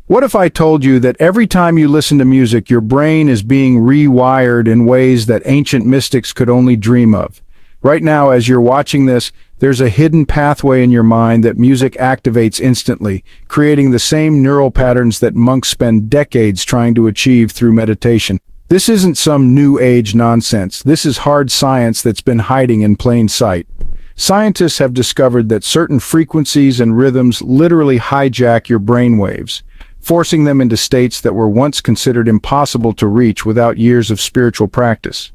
What if I told you that every time you listen to music, your brain is being rewired in ways that ancient mystics could only dream of? Right now, as you're watching this, there's a hidden pathway in your mind that music activates instantly, creating the same neural patterns that monks spend decades trying to achieve through meditation. This isn't some new age nonsense. This is hard science that's been hiding in plain sight. Scientists have discovered that certain frequencies and rhythms literally hijack your brainwaves, forcing them into states that were once considered impossible to reach without years of spiritual practice.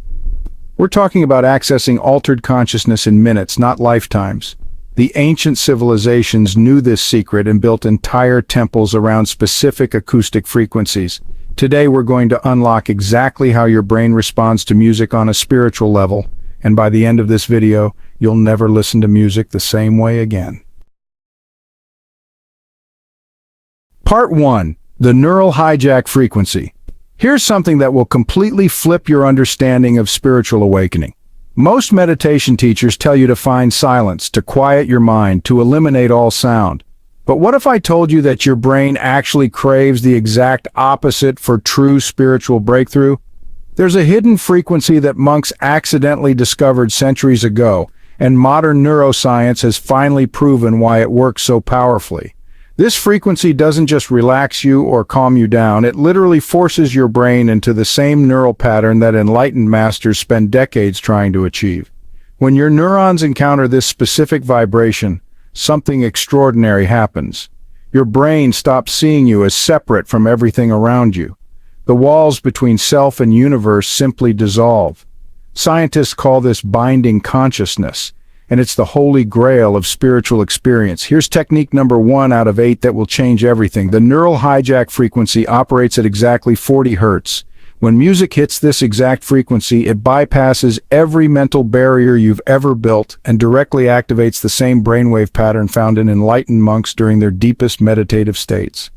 We're talking about accessing altered consciousness in minutes, not lifetimes. The ancient civilizations knew this secret and built entire temples around specific acoustic frequencies. Today we're going to unlock exactly how your brain responds to music on a spiritual level, and by the end of this video, you'll never listen to music the same way again. Part 1. The Neural Hijack Frequency. Here's something that will completely flip your understanding of spiritual awakening. Most meditation teachers tell you to find silence, to quiet your mind, to eliminate all sound. But what if I told you that your brain actually craves the exact opposite for true spiritual breakthrough? There's a hidden frequency that monks accidentally discovered centuries ago, and modern neuroscience has finally proven why it works so powerfully. This frequency doesn't just relax you or calm you down, it literally forces your brain into the same neural pattern that enlightened masters spend decades trying to achieve. When your neurons encounter this specific vibration, something extraordinary happens. Your brain stops seeing you as separate from everything around you. The walls between self and universe simply dissolve. Scientists call this binding consciousness, and it's the holy grail of spiritual experience. Here's technique number 1 out of 8 that will change everything. The neural hijack frequency operates at exactly 40 Hz. When music hits this exact frequency, it bypasses every mental barrier you've ever built and directly activates the same brainwave pattern found in enlightened monks during their deepest meditative states.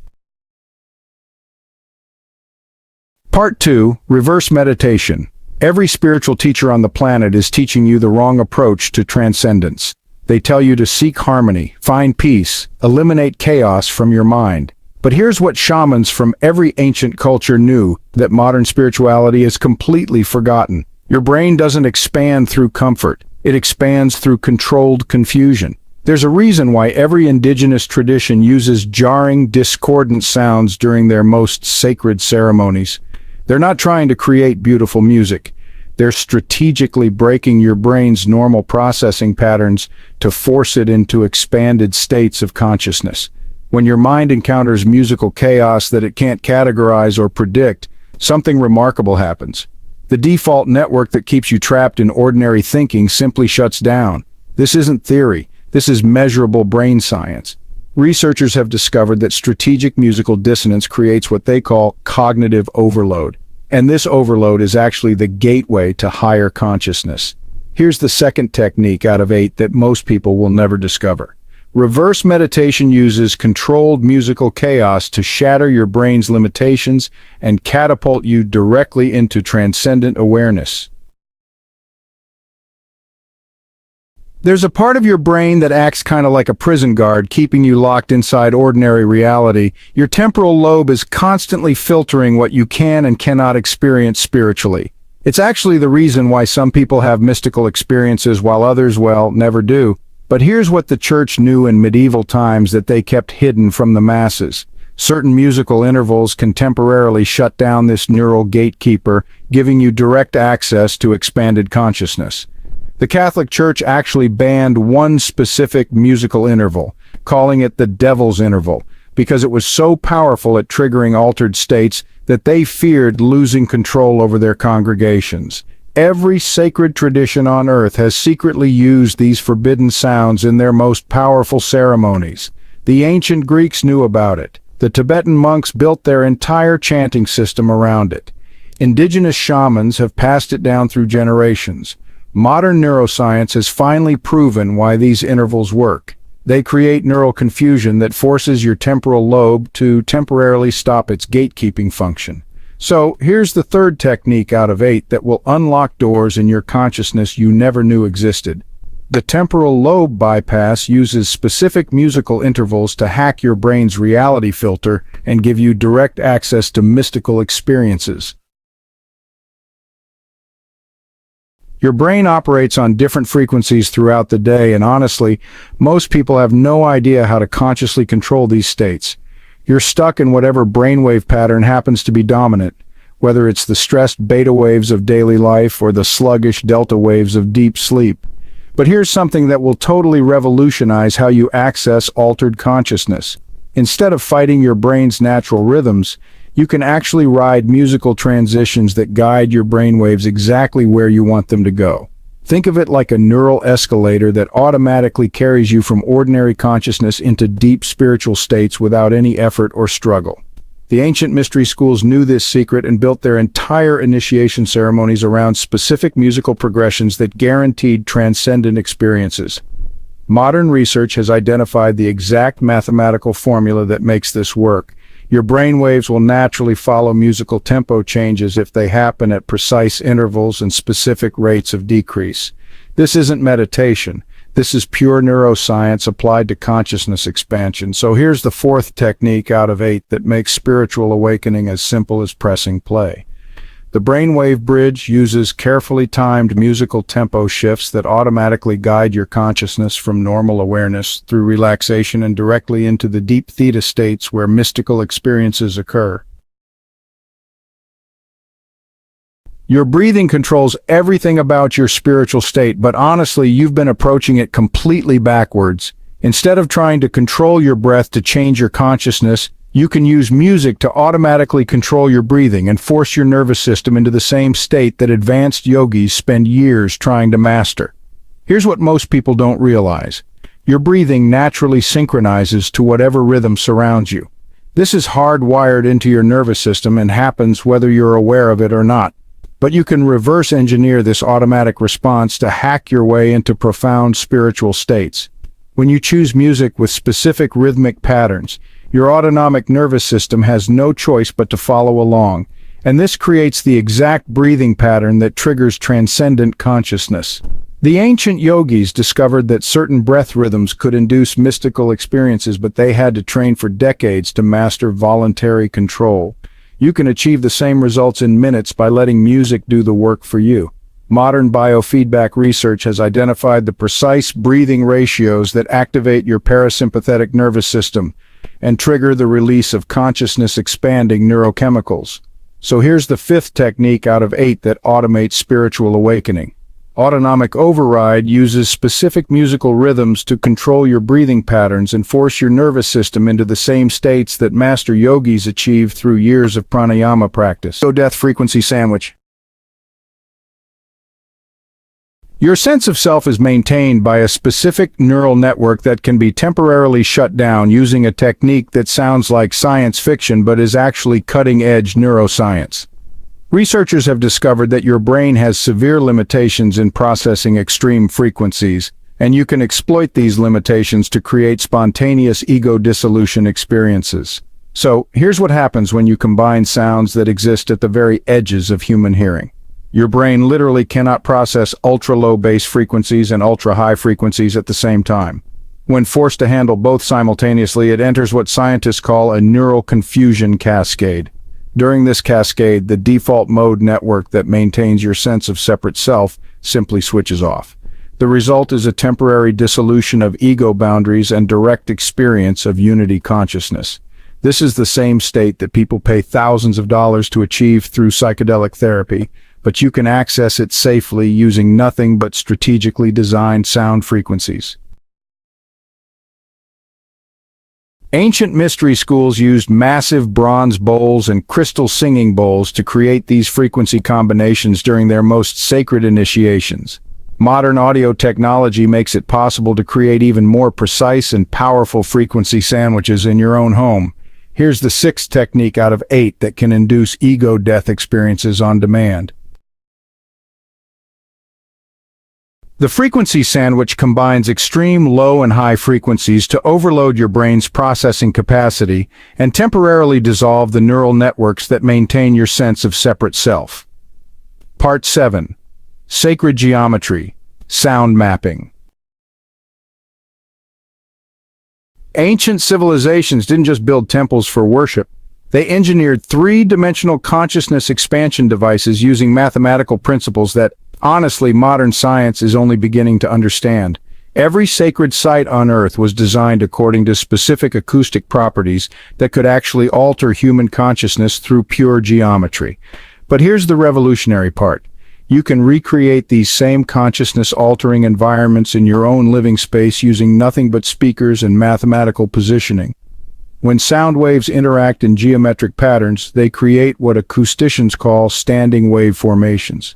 Part 2. Reverse meditation. Every spiritual teacher on the planet is teaching you the wrong approach to transcendence. They tell you to seek harmony, find peace, eliminate chaos from your mind. But here's what shamans from every ancient culture knew that modern spirituality is completely forgotten. Your brain doesn't expand through comfort. It expands through controlled confusion. There's a reason why every indigenous tradition uses jarring, discordant sounds during their most sacred ceremonies. They're not trying to create beautiful music. They're strategically breaking your brain's normal processing patterns to force it into expanded states of consciousness. When your mind encounters musical chaos that it can't categorize or predict, something remarkable happens. The default network that keeps you trapped in ordinary thinking simply shuts down. This isn't theory. This is measurable brain science. Researchers have discovered that strategic musical dissonance creates what they call cognitive overload. And this overload is actually the gateway to higher consciousness. Here's the second technique out of 8 that most people will never discover. Reverse meditation uses controlled musical chaos to shatter your brain's limitations and catapult you directly into transcendent awareness. There's a part of your brain that acts kind of like a prison guard, keeping you locked inside ordinary reality. Your temporal lobe is constantly filtering what you can and cannot experience spiritually. It's actually the reason why some people have mystical experiences while others, well, never do. But here's what the church knew in medieval times that they kept hidden from the masses. Certain musical intervals can temporarily shut down this neural gatekeeper, giving you direct access to expanded consciousness. The Catholic Church actually banned one specific musical interval, calling it the devil's interval, because it was so powerful at triggering altered states that they feared losing control over their congregations. Every sacred tradition on earth has secretly used these forbidden sounds in their most powerful ceremonies. The ancient Greeks knew about it. The Tibetan monks built their entire chanting system around it. Indigenous shamans have passed it down through generations. Modern neuroscience has finally proven why these intervals work. They create neural confusion that forces your temporal lobe to temporarily stop its gatekeeping function. So, here's the third technique out of 8 that will unlock doors in your consciousness you never knew existed. The temporal lobe bypass uses specific musical intervals to hack your brain's reality filter and give you direct access to mystical experiences. Your brain operates on different frequencies throughout the day, and honestly, most people have no idea how to consciously control these states. You're stuck in whatever brainwave pattern happens to be dominant, whether it's the stressed beta waves of daily life or the sluggish delta waves of deep sleep. But here's something that will totally revolutionize how you access altered consciousness. Instead of fighting your brain's natural rhythms, you can actually ride musical transitions that guide your brainwaves exactly where you want them to go. Think of it like a neural escalator that automatically carries you from ordinary consciousness into deep spiritual states without any effort or struggle. The ancient mystery schools knew this secret and built their entire initiation ceremonies around specific musical progressions that guaranteed transcendent experiences. Modern research has identified the exact mathematical formula that makes this work. Your brainwaves will naturally follow musical tempo changes if they happen at precise intervals and specific rates of decrease. This isn't meditation. This is pure neuroscience applied to consciousness expansion. So here's the fourth technique out of 8 that makes spiritual awakening as simple as pressing play. The brainwave bridge uses carefully timed musical tempo shifts that automatically guide your consciousness from normal awareness through relaxation and directly into the deep theta states where mystical experiences occur. Your breathing controls everything about your spiritual state, but honestly, you've been approaching it completely backwards. Instead of trying to control your breath to change your consciousness, you can use music to automatically control your breathing and force your nervous system into the same state that advanced yogis spend years trying to master. Here's what most people don't realize. Your breathing naturally synchronizes to whatever rhythm surrounds you. This is hardwired into your nervous system and happens whether you're aware of it or not. But you can reverse engineer this automatic response to hack your way into profound spiritual states. When you choose music with specific rhythmic patterns, your autonomic nervous system has no choice but to follow along, and this creates the exact breathing pattern that triggers transcendent consciousness. The ancient yogis discovered that certain breath rhythms could induce mystical experiences, but they had to train for decades to master voluntary control. You can achieve the same results in minutes by letting music do the work for you. Modern biofeedback research has identified the precise breathing ratios that activate your parasympathetic nervous system and trigger the release of consciousness-expanding neurochemicals. So here's the 5th technique out of 8 that automates spiritual awakening. Autonomic override uses specific musical rhythms to control your breathing patterns and force your nervous system into the same states that master yogis achieve through years of pranayama practice. Death frequency sandwich. Your sense of self is maintained by a specific neural network that can be temporarily shut down using a technique that sounds like science fiction but is actually cutting-edge neuroscience. Researchers have discovered that your brain has severe limitations in processing extreme frequencies, and you can exploit these limitations to create spontaneous ego dissolution experiences. So, here's what happens when you combine sounds that exist at the very edges of human hearing. Your brain literally cannot process ultra-low bass frequencies and ultra-high frequencies at the same time. When forced to handle both simultaneously, it enters what scientists call a neural confusion cascade. During this cascade, the default mode network that maintains your sense of separate self simply switches off. The result is a temporary dissolution of ego boundaries and direct experience of unity consciousness. This is the same state that people pay thousands of dollars to achieve through psychedelic therapy, but you can access it safely using nothing but strategically designed sound frequencies. Ancient mystery schools used massive bronze bowls and crystal singing bowls to create these frequency combinations during their most sacred initiations. Modern audio technology makes it possible to create even more precise and powerful frequency sandwiches in your own home. Here's the 6th technique out of 8 that can induce ego death experiences on demand. The frequency sandwich combines extreme low and high frequencies to overload your brain's processing capacity and temporarily dissolve the neural networks that maintain your sense of separate self. Part 7. Sacred Geometry, Sound Mapping. Ancient civilizations didn't just build temples for worship. They engineered three-dimensional consciousness expansion devices using mathematical principles that, honestly, modern science is only beginning to understand. Every sacred site on Earth was designed according to specific acoustic properties that could actually alter human consciousness through pure geometry. But here's the revolutionary part. You can recreate these same consciousness-altering environments in your own living space using nothing but speakers and mathematical positioning. When sound waves interact in geometric patterns, they create what acousticians call standing wave formations.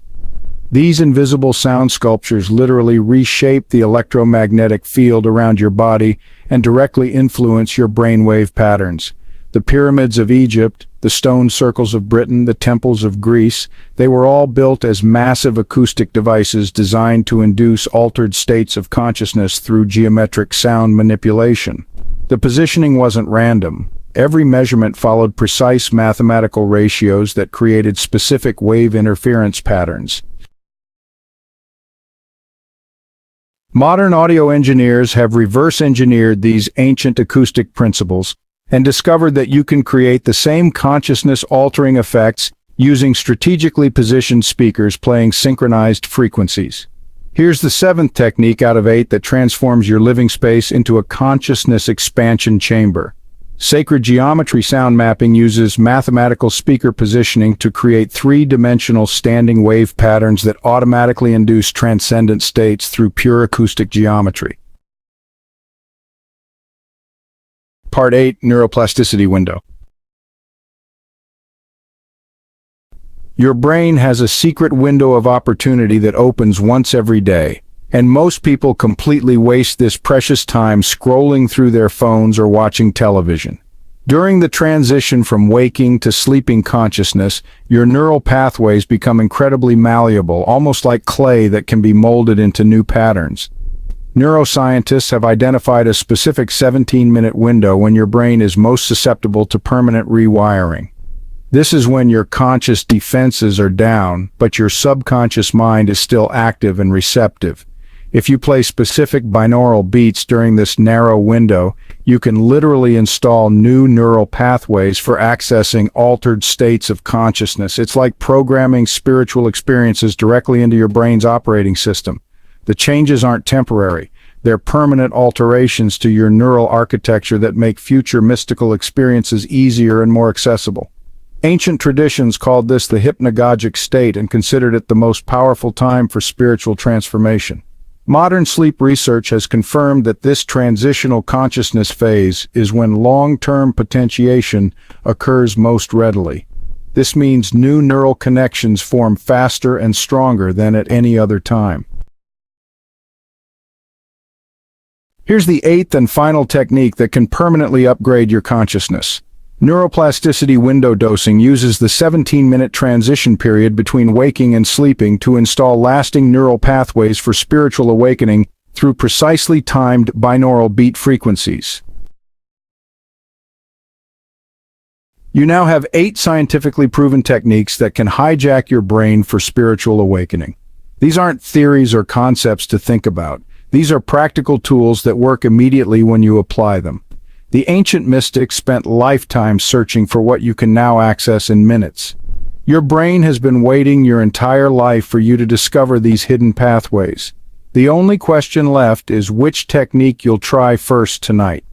These invisible sound sculptures literally reshape the electromagnetic field around your body and directly influence your brainwave patterns. The pyramids of Egypt, the stone circles of Britain, the temples of Greece, they were all built as massive acoustic devices designed to induce altered states of consciousness through geometric sound manipulation. The positioning wasn't random. Every measurement followed precise mathematical ratios that created specific wave interference patterns. Modern audio engineers have reverse-engineered these ancient acoustic principles and discovered that you can create the same consciousness-altering effects using strategically positioned speakers playing synchronized frequencies. Here's the seventh technique out of 8 that transforms your living space into a consciousness expansion chamber. Sacred geometry sound mapping uses mathematical speaker positioning to create three-dimensional standing wave patterns that automatically induce transcendent states through pure acoustic geometry. Part 8, Neuroplasticity Window. Your brain has a secret window of opportunity that opens once every day, and most people completely waste this precious time scrolling through their phones or watching television. During the transition from waking to sleeping consciousness, your neural pathways become incredibly malleable, almost like clay that can be molded into new patterns. Neuroscientists have identified a specific 17-minute window when your brain is most susceptible to permanent rewiring. This is when your conscious defenses are down, but your subconscious mind is still active and receptive. If you play specific binaural beats during this narrow window, you can literally install new neural pathways for accessing altered states of consciousness. It's like programming spiritual experiences directly into your brain's operating system. The changes aren't temporary. They're permanent alterations to your neural architecture that make future mystical experiences easier and more accessible. Ancient traditions called this the hypnagogic state and considered it the most powerful time for spiritual transformation. Modern sleep research has confirmed that this transitional consciousness phase is when long-term potentiation occurs most readily. This means new neural connections form faster and stronger than at any other time. Here's the 8th and final technique that can permanently upgrade your consciousness. Neuroplasticity window dosing uses the 17-minute transition period between waking and sleeping to install lasting neural pathways for spiritual awakening through precisely timed binaural beat frequencies. You now have 8 scientifically proven techniques that can hijack your brain for spiritual awakening. These aren't theories or concepts to think about. These are practical tools that work immediately when you apply them. The ancient mystics spent lifetimes searching for what you can now access in minutes. Your brain has been waiting your entire life for you to discover these hidden pathways. The only question left is which technique you'll try first tonight.